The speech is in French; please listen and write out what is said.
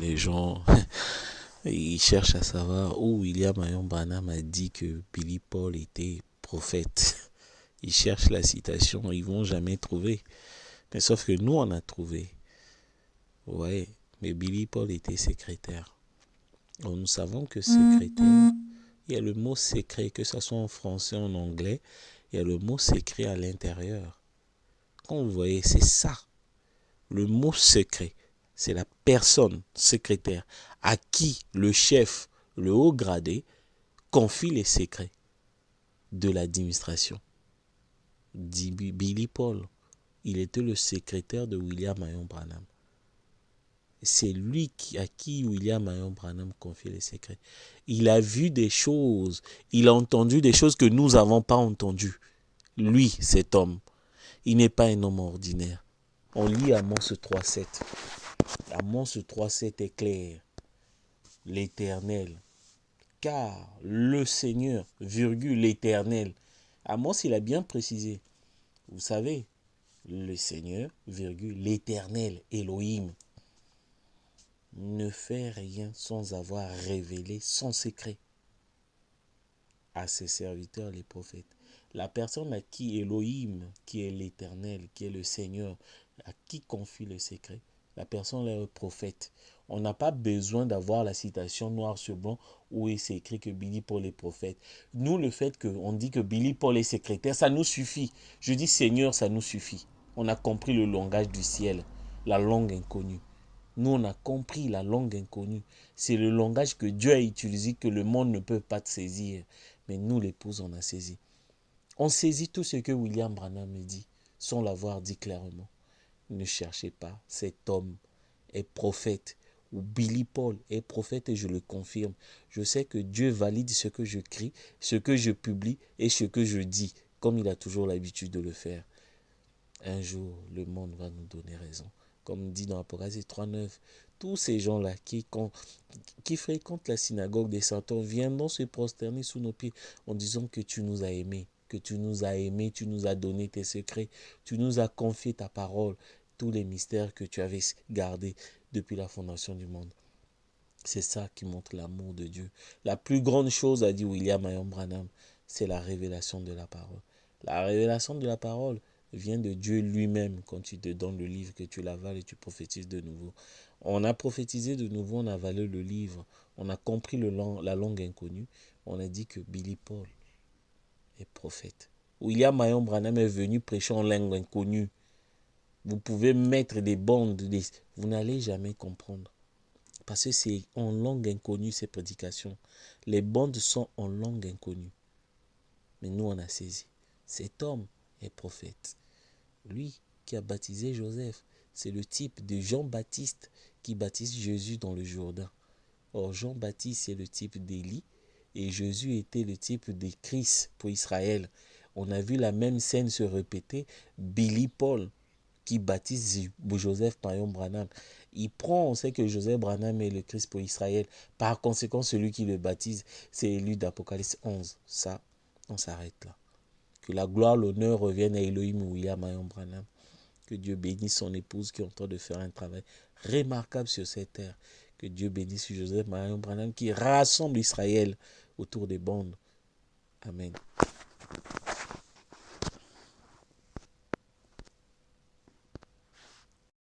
les gens, ils cherchent à savoir où William Marion Branham a dit que Billy Paul était prophète. Ils cherchent la citation, ils vont jamais trouver. Mais sauf que nous, on a trouvé. Ouais, mais Billy Paul était secrétaire. Donc, nous savons que secrétaire, il y a le mot secret, que ce soit en français ou en anglais, il y a le mot secret à l'intérieur. Quand vous voyez, c'est ça. Le mot secret, c'est la personne secrétaire à qui le chef, le haut gradé, confie les secrets de l'administration. Dit Billy Paul, il était le secrétaire de William Marion Branham. C'est lui à qui William Marion Branham confie les secrets. Il a vu des choses, il a entendu des choses que nous n'avons pas entendues. Lui, cet homme, il n'est pas un homme ordinaire. On lit Amos 3.7. Amos 3.7 est clair. L'Éternel, car le Seigneur, virgule, l'Éternel. Amos, il a bien précisé. Vous savez, le Seigneur, virgule, l'Éternel, Elohim, ne fait rien sans avoir révélé son secret à ses serviteurs, les prophètes. La personne à qui Elohim, qui est l'Éternel, qui est le Seigneur, à qui confie le secret, la personne est le prophète. On n'a pas besoin d'avoir la citation noir sur blanc où il s'est écrit que Billy Paul est prophète. Nous, le fait qu'on dit que Billy Paul est secrétaire, ça nous suffit. Je dis Seigneur, ça nous suffit. On a compris le langage du ciel, la langue inconnue. Nous, on a compris la langue inconnue. C'est le langage que Dieu a utilisé, que le monde ne peut pas saisir. Mais nous, l'épouse, on a saisi. On saisit tout ce que William Branham dit, sans l'avoir dit clairement. Ne cherchez pas, cet homme est prophète. Ou Billy Paul est prophète et je le confirme. Je sais que Dieu valide ce que je crie, ce que je publie et ce que je dis, comme il a toujours l'habitude de le faire. Un jour, le monde va nous donner raison. Comme dit dans Apocalypse 3.9, tous ces gens-là qui fréquentent la synagogue des Satans viendront se prosterner sous nos pieds en disant que tu nous as aimés, que tu nous as aimés, tu nous as donné tes secrets, tu nous as confié ta parole, tous les mystères que tu avais gardés depuis la fondation du monde. C'est ça qui montre l'amour de Dieu. La plus grande chose, a dit William Marion Branham, c'est la révélation de la parole. La révélation de la parole vient de Dieu lui-même quand tu te donnes le livre, que tu l'avales et tu prophétises de nouveau. On a prophétisé de nouveau, on a avalé le livre, on a compris la langue inconnue, on a dit que Billy Paul est prophète. William Marion Branham est venu prêcher en langue inconnue. Vous pouvez mettre des bandes, vous n'allez jamais comprendre. Parce que c'est en langue inconnue ces prédications. Les bandes sont en langue inconnue. Mais nous on a saisi. Cet homme est prophète. Lui qui a baptisé Joseph, c'est le type de Jean-Baptiste qui baptise Jésus dans le Jourdain. Or Jean-Baptiste est le type d'Élie et Jésus était le type de Christ pour Israël. On a vu la même scène se répéter. Billy Paul qui baptise Joseph Marion Branham. On sait que Joseph Branham est le Christ pour Israël. Par conséquent, celui qui le baptise, c'est Élie d'Apocalypse 11. Ça, on s'arrête là. Que la gloire, l'honneur reviennent à Elohim William Marion Branham. Que Dieu bénisse son épouse qui est en train de faire un travail remarquable sur cette terre. Que Dieu bénisse Joseph Marion Branham qui rassemble Israël autour des bandes. Amen.